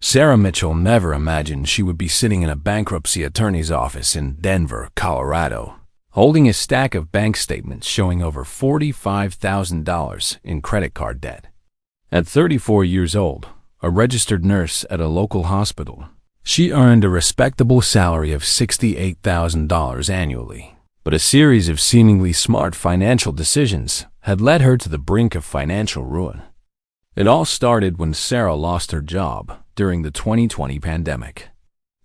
Sarah Mitchell never imagined she would be sitting in a bankruptcy attorney's office in Denver, Colorado, holding a stack of bank statements showing over $45,000 in credit card debt. At 34 years old, a registered nurse at a local hospital, she earned a respectable salary of $68,000 annually. But a series of seemingly smart financial decisions had led her to the brink of financial ruin. It all started when Sarah lost her job during the 2020 pandemic.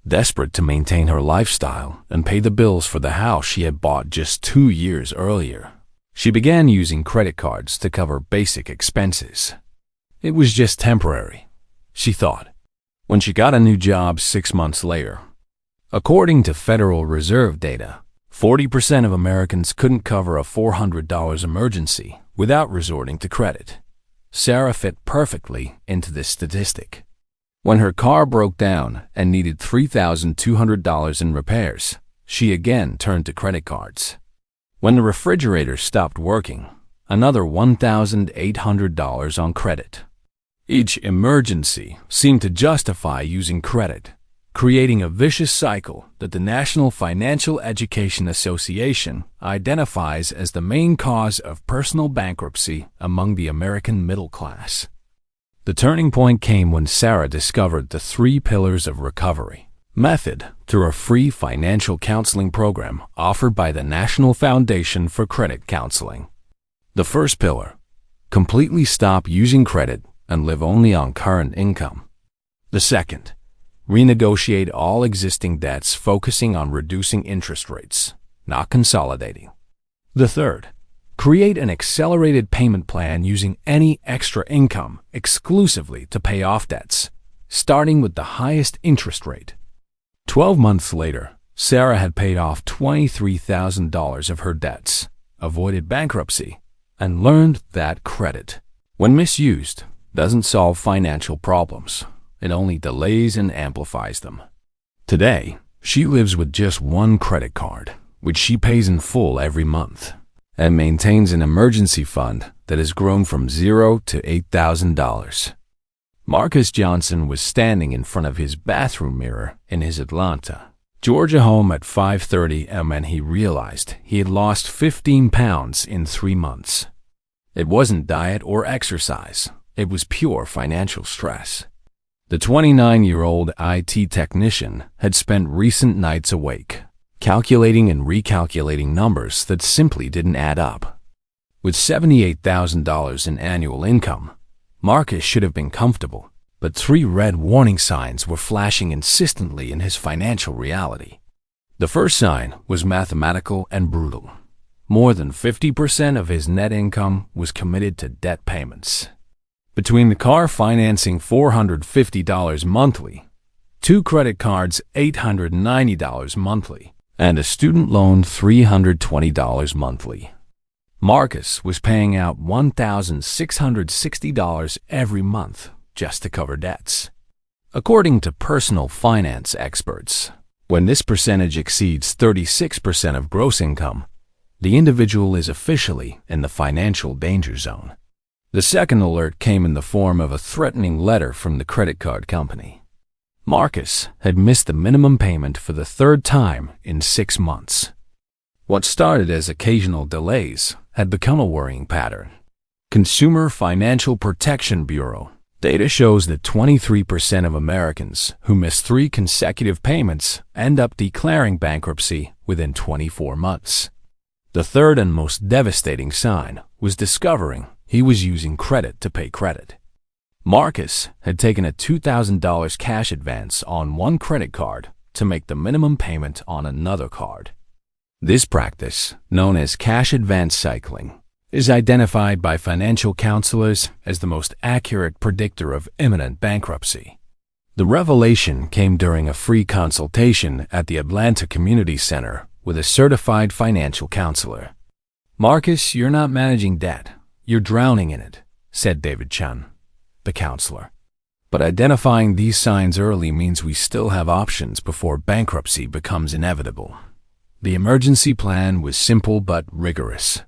Desperate to maintain her lifestyle and pay the bills for the house she had bought just 2 years earlier, she began using credit cards to cover basic expenses. It was just temporary, she thought, when she got a new job 6 months later. According to Federal Reserve data, 40% of Americans couldn't cover a $400 emergency without resorting to credit. Sarah fit perfectly into this statistic. When her car broke down and needed $3,200 in repairs, she again turned to credit cards. When the refrigerator stopped working, another $1,800 on credit. Each emergency seemed to justify using credit, creating a vicious cycle that the National Financial Education Association identifies as the main cause of personal bankruptcy among the American middle class. The turning point came when Sarah discovered the 3 pillars of recovery method through a free financial counseling program offered by the National Foundation for Credit Counseling. The first pillar: completely stop using credit and live only on current income. The second: renegotiate all existing debts, focusing on reducing interest rates, not consolidating. The third: create an accelerated payment plan using any extra income exclusively to pay off debts, starting with the highest interest rate. 12 months later, Sarah had paid off $23,000 of her debts, avoided bankruptcy, and learned that credit, when misused, doesn't solve financial problems. It only delays and amplifies them. Today, she lives with just one credit card, which she pays in full every month, and maintains an emergency fund that has grown from $0 to $8,000. Marcus Johnson was standing in front of his bathroom mirror in his Atlanta, Georgia home at 5:30 a.m. and he realized he had lost 15 pounds in 3 months. It wasn't diet or exercise. It was pure financial stress. The 29-year-old IT technician had spent recent nights awake, calculating and recalculating numbers that simply didn't add up. With $78,000 in annual income, Marcus should have been comfortable, but 3 red warning signs were flashing insistently in his financial reality. The first sign was mathematical and brutal. More than 50% of his net income was committed to debt payments. Between the car financing $450 monthly, 2 credit cards $890 monthly, and a student loan $320 monthly, Marcus was paying out $1,660 every month just to cover debts. According to personal finance experts, when this percentage exceeds 36% of gross income, the individual is officially in the financial danger zone. The second alert came in the form of a threatening letter from the credit card company. Marcus had missed the minimum payment for the 3rd time in 6 months. What started as occasional delays had become a worrying pattern. Consumer Financial Protection Bureau data shows that 23% of Americans who miss 3 consecutive payments end up declaring bankruptcy within 24 months. The third and most devastating sign was discovering he was using credit to pay credit. Marcus had taken a $2,000 cash advance on one credit card to make the minimum payment on another card. This practice, known as cash advance cycling, is identified by financial counselors as the most accurate predictor of imminent bankruptcy. The revelation came during a free consultation at the Atlanta Community Center with a certified financial counselor. "Marcus, you're not managing debt. You're drowning in it," said David Chun, the counselor. But identifying these signs early means we still have options before bankruptcy becomes inevitable. The emergency plan was simple but rigorous.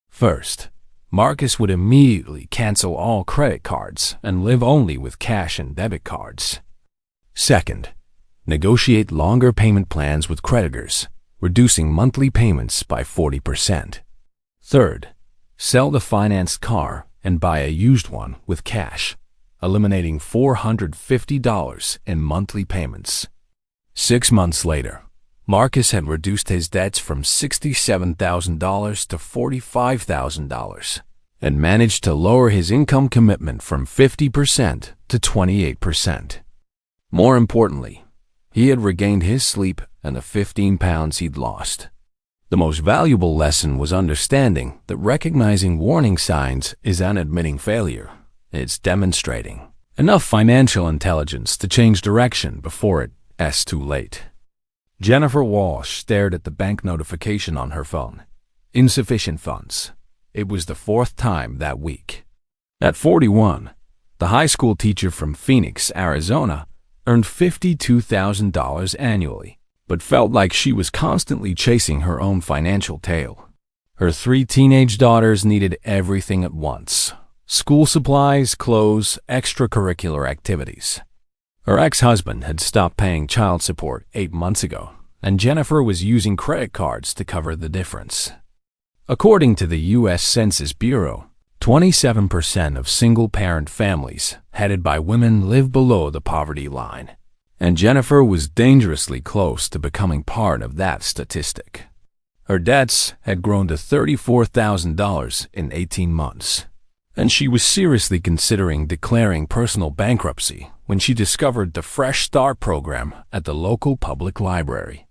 First, Marcus would immediately cancel all credit cards and live only with cash and debit cards. Second, negotiate longer payment plans with creditors, reducing monthly payments by 40%. Third, sell the financed car and buy a used one with cash, eliminating $450 in monthly payments. 6 months later, Marcus had reduced his debts from $67,000 to $45,000 and managed to lower his income commitment from 50% to 28%. More importantly, he had regained his sleep and the 15 pounds he'd lost. The most valuable lesson was understanding that recognizing warning signs isn't admitting failure. It's demonstrating enough financial intelligence to change direction before it's too late. Jennifer Walsh stared at the bank notification on her phone. Insufficient funds. It was the fourth time that week. At 41, the high school teacher from Phoenix, Arizona, earned $52,000 annually, but felt like she was constantly chasing her own financial tail. Her 3 teenage daughters needed everything at once: school supplies, clothes, extracurricular activities. Her ex-husband had stopped paying child support 8 months ago, and Jennifer was using credit cards to cover the difference. According to the U.S. Census Bureau, 27% of single-parent families headed by women live below the poverty line, and Jennifer was dangerously close to becoming part of that statistic. Her debts had grown to $34,000 in 18 months, and she was seriously considering declaring personal bankruptcy when she discovered the Fresh Start program at the local public library.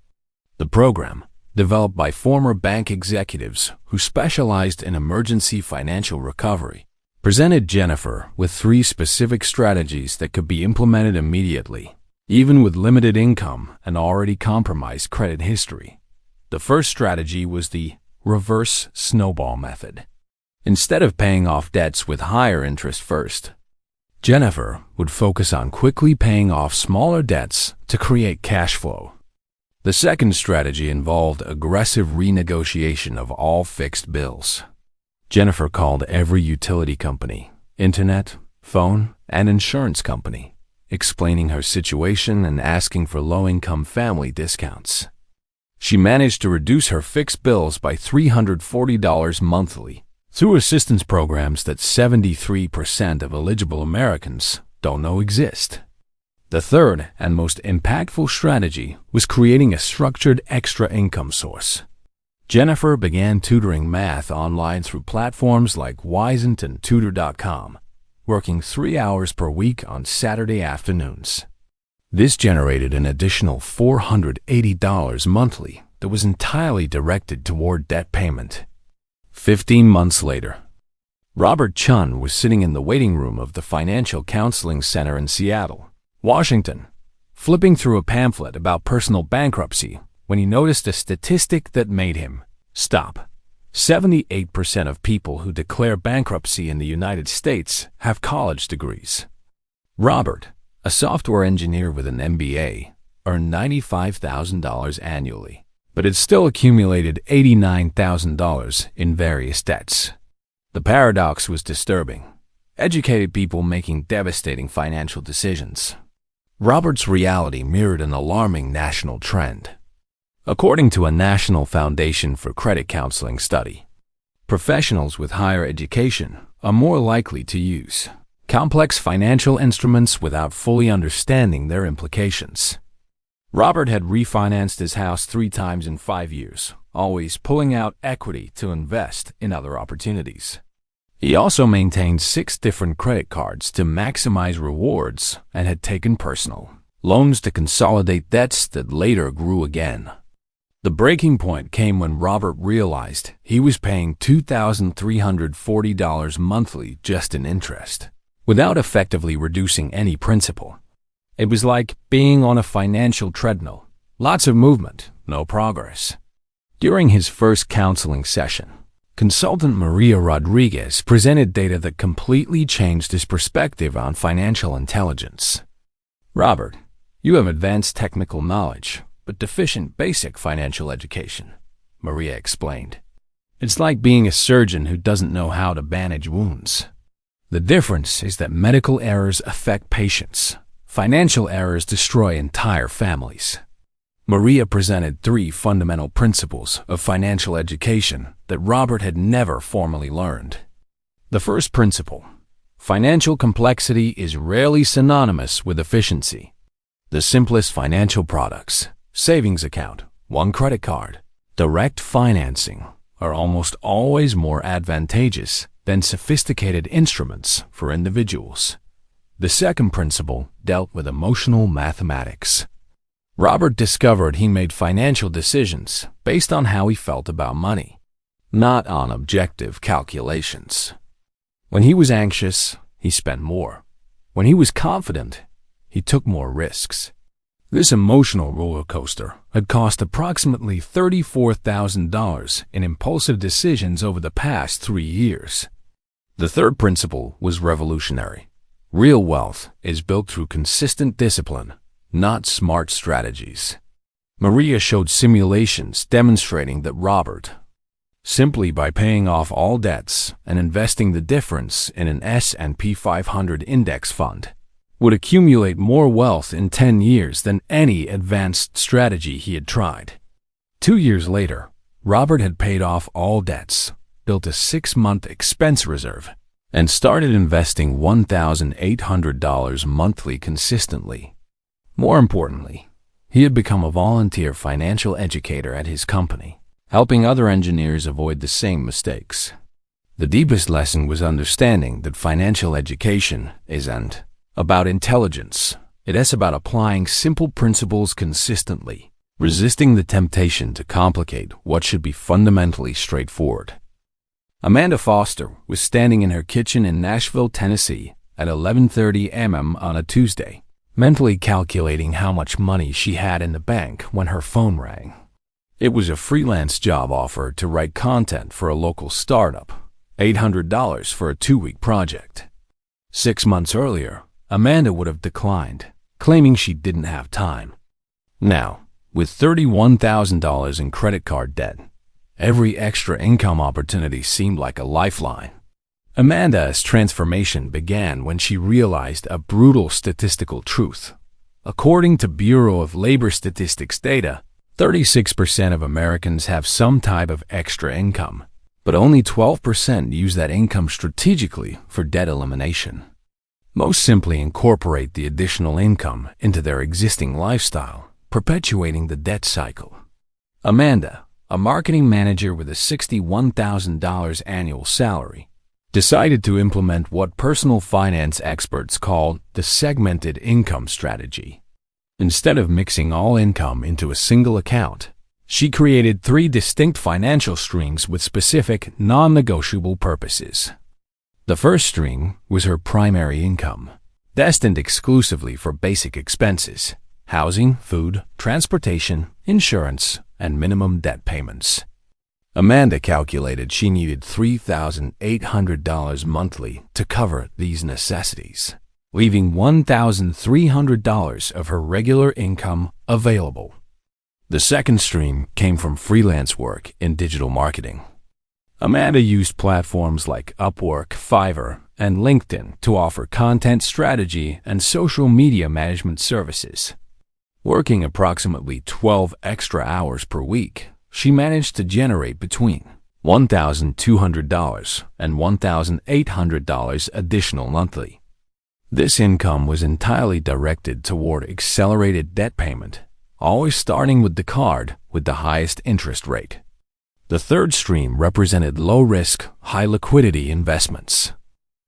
The program, developed by former bank executives who specialized in emergency financial recovery, presented Jennifer with 3 specific strategies that could be implemented immediately, even with limited income and already compromised credit history. The first strategy was the reverse snowball method. Instead of paying off debts with higher interest first, Jennifer would focus on quickly paying off smaller debts to create cash flow. The second strategy involved aggressive renegotiation of all fixed bills. Jennifer called every utility company, internet, phone, and insurance company, explaining her situation and asking for low-income family discounts. She managed to reduce her fixed bills by $340 monthly through assistance programs that 73% of eligible Americans don't know exist. The third and most impactful strategy was creating a structured extra income source. Jennifer began tutoring math online through platforms like Wisent and Tutor.com, working 3 hours per week on Saturday afternoons. This generated an additional $480 monthly that was entirely directed toward debt payment. 15 months later, Robert Chun was sitting in the waiting room of the Financial Counseling Center in Seattle, Washington, flipping through a pamphlet about personal bankruptcy when he noticed a statistic that made him stop. 78% of people who declare bankruptcy in the United States have college degrees. Robert, a software engineer with an MBA, earned $95,000 annually, but had still accumulated $89,000 in various debts. The paradox was disturbing. Educated people making devastating financial decisions. Robert's reality mirrored an alarming national trend. According to a National Foundation for Credit Counseling study, professionals with higher education are more likely to use complex financial instruments without fully understanding their implications. Robert had refinanced his house 3 times in 5 years, always pulling out equity to invest in other opportunities. He also maintained 6 different credit cards to maximize rewards and had taken personal loans to consolidate debts that later grew again. The breaking point came when Robert realized he was paying $2,340 monthly just in interest, without effectively reducing any principal. It was like being on a financial treadmill. Lots of movement, no progress. During his first counseling session, consultant Maria Rodriguez presented data that completely changed his perspective on financial intelligence. Robert, you have advanced technical knowledge, but deficient basic financial education, Maria explained. It's like being a surgeon who doesn't know how to bandage wounds. The difference is that medical errors affect patients. Financial errors destroy entire families. Maria presented 3 fundamental principles of financial education that Robert had never formally learned. The first principle: financial complexity is rarely synonymous with efficiency. The simplest financial products, savings account, one credit card, direct financing, are almost always more advantageous than sophisticated instruments for individuals. The second principle dealt with emotional mathematics. Robert discovered he made financial decisions based on how he felt about money, not on objective calculations. When he was anxious, he spent more. When he was confident, he took more risks. This emotional roller coaster had cost approximately $34,000 in impulsive decisions over the past 3 years. The third principle was revolutionary. Real wealth is built through consistent discipline, not smart strategies. Maria showed simulations demonstrating that Robert, simply by paying off all debts and investing the difference in an S&P 500 index fund, would accumulate more wealth in 10 years than any advanced strategy he had tried. 2 years later, Robert had paid off all debts, built a 6-month expense reserve, and started investing $1,800 monthly consistently. More importantly, he had become a volunteer financial educator at his company, helping other engineers avoid the same mistakes. The deepest lesson was understanding that financial education isn't about intelligence. It is about applying simple principles consistently, resisting the temptation to complicate what should be fundamentally straightforward. Amanda Foster was standing in her kitchen in Nashville, Tennessee at 11:30 a.m. on a Tuesday, mentally calculating how much money she had in the bank when her phone rang. It was a freelance job offer to write content for a local startup, $800 for a 2-week project. 6 months earlier, Amanda would have declined, claiming she didn't have time. Now, with $31,000 in credit card debt, every extra income opportunity seemed like a lifeline. Amanda's transformation began when she realized a brutal statistical truth. According to Bureau of Labor Statistics data, 36% of Americans have some type of extra income, but only 12% use that income strategically for debt elimination. Most simply incorporate the additional income into their existing lifestyle, perpetuating the debt cycle. Amanda, a marketing manager with a $61,000 annual salary, decided to implement what personal finance experts call the segmented income strategy. Instead of mixing all income into a single account, she created 3 distinct financial streams with specific, non-negotiable purposes. The first stream was her primary income, destined exclusively for basic expenses: housing, food, transportation, insurance, and minimum debt payments. Amanda calculated she needed $3,800 monthly to cover these necessities, leaving $1,300 of her regular income available. The second stream came from freelance work in digital marketing. Amanda used platforms like Upwork, Fiverr, and LinkedIn to offer content strategy and social media management services. Working approximately 12 extra hours per week, she managed to generate between $1,200 and $1,800 additional monthly. This income was entirely directed toward accelerated debt payment, always starting with the card with the highest interest rate. The third stream represented low-risk, high-liquidity investments.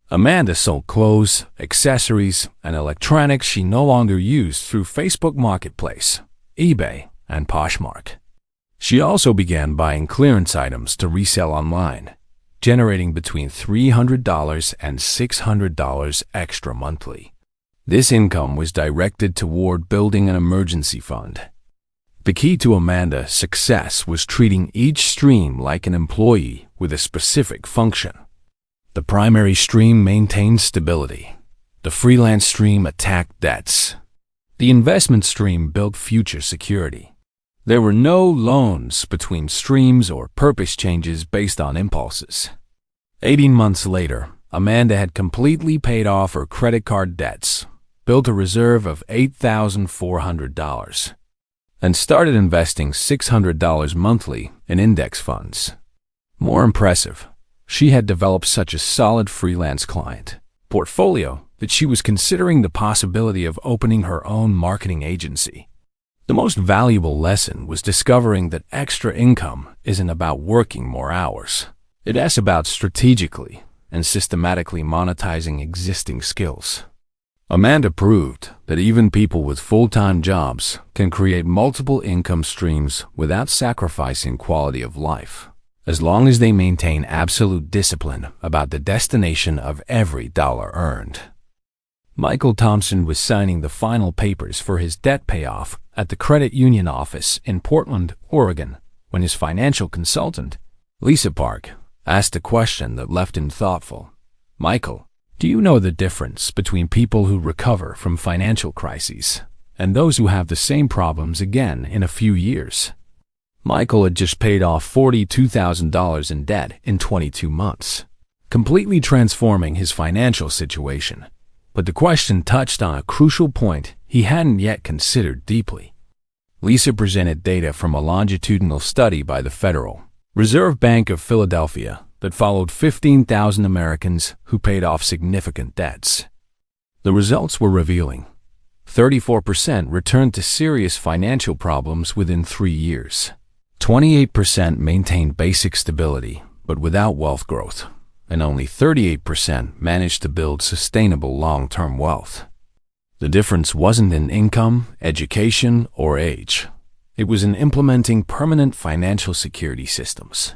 Amanda sold clothes, accessories, and electronics she no longer used through Facebook Marketplace, eBay, and Poshmark. She also began buying clearance items to resell online, generating between $300 and $600 extra monthly. This income was directed toward building an emergency fund. The key to Amanda's success was treating each stream like an employee with a specific function. The primary stream maintained stability. The freelance stream attacked debts. The investment stream built future security. There were no loans between streams or purpose changes based on impulses. 18 months later, Amanda had completely paid off her credit card debts, built a reserve of $8,400, and started investing $600 monthly in index funds. More impressive, she had developed such a solid freelance client portfolio that she was considering the possibility of opening her own marketing agency. The most valuable lesson was discovering that extra income isn't about working more hours. It's about strategically and systematically monetizing existing skills. Amanda proved that even people with full-time jobs can create multiple income streams without sacrificing quality of life, as long as they maintain absolute discipline about the destination of every dollar earned. Michael Thompson was signing the final papers for his debt payoff at the credit union office in Portland, Oregon, when his financial consultant, Lisa Park, asked a question that left him thoughtful. "Michael, do you know the difference between people who recover from financial crises and those who have the same problems again in a few years?" Michael had just paid off $42,000 in debt in 22 months, completely transforming his financial situation. But the question touched on a crucial point he hadn't yet considered deeply. Lisa presented data from a longitudinal study by the Federal Reserve Bank of Philadelphia that followed 15,000 Americans who paid off significant debts. The results were revealing. 34% returned to serious financial problems within 3 years. 28% maintained basic stability, but without wealth growth, and only 38% managed to build sustainable long-term wealth. The difference wasn't in income, education, or age. It was in implementing permanent financial security systems.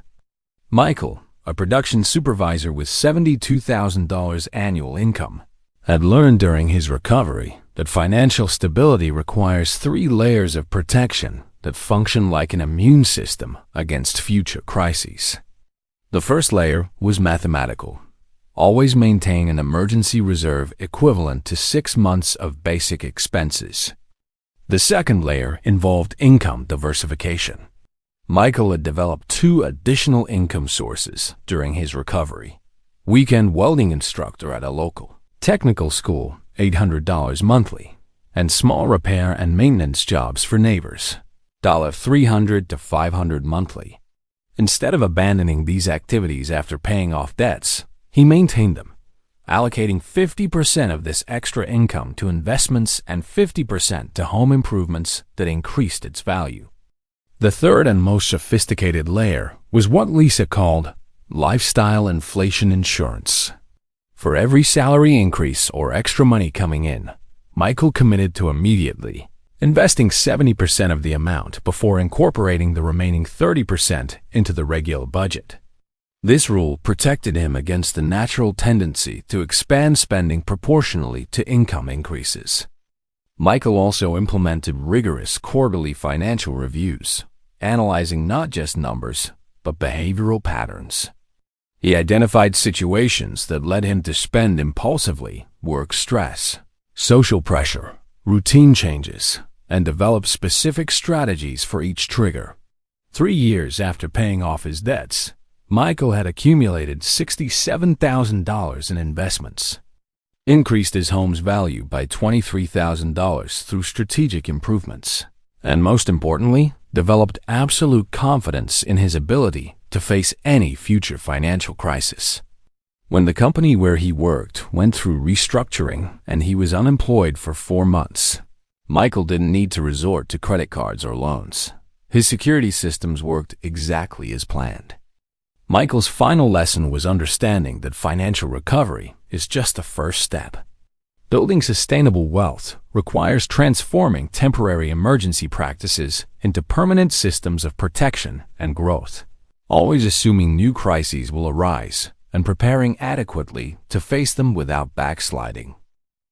Michael, a production supervisor with $72,000 annual income, had learned during his recovery that financial stability requires 3 layers of protection that function like an immune system against future crises. The first layer was mathematical. Always maintain an emergency reserve equivalent to 6 months of basic expenses. The second layer involved income diversification. Michael had developed 2 additional income sources during his recovery. Weekend welding instructor at a local technical school, $800 monthly, and small repair and maintenance jobs for neighbors, $300 to $500 monthly. Instead of abandoning these activities after paying off debts, he maintained them, allocating 50% of this extra income to investments and 50% to home improvements that increased its value. The third and most sophisticated layer was what Lisa called lifestyle inflation insurance. For every salary increase or extra money coming in, Michael committed to immediately investing 70% of the amount before incorporating the remaining 30% into the regular budget. This rule protected him against the natural tendency to expand spending proportionally to income increases. Michael also implemented rigorous quarterly financial reviews, analyzing not just numbers, but behavioral patterns. He identified situations that led him to spend impulsively, work stress, social pressure, routine changes, and developed specific strategies for each trigger. 3 years after paying off his debts, Michael had accumulated $67,000 in investments, increased his home's value by $23,000 through strategic improvements, and most importantly, developed absolute confidence in his ability to face any future financial crisis. When the company where he worked went through restructuring and he was unemployed for 4 months, Michael didn't need to resort to credit cards or loans. His security systems worked exactly as planned. Michael's final lesson was understanding that financial recovery is just the first step. Building sustainable wealth requires transforming temporary emergency practices into permanent systems of protection and growth, always assuming new crises will arise and preparing adequately to face them without backsliding.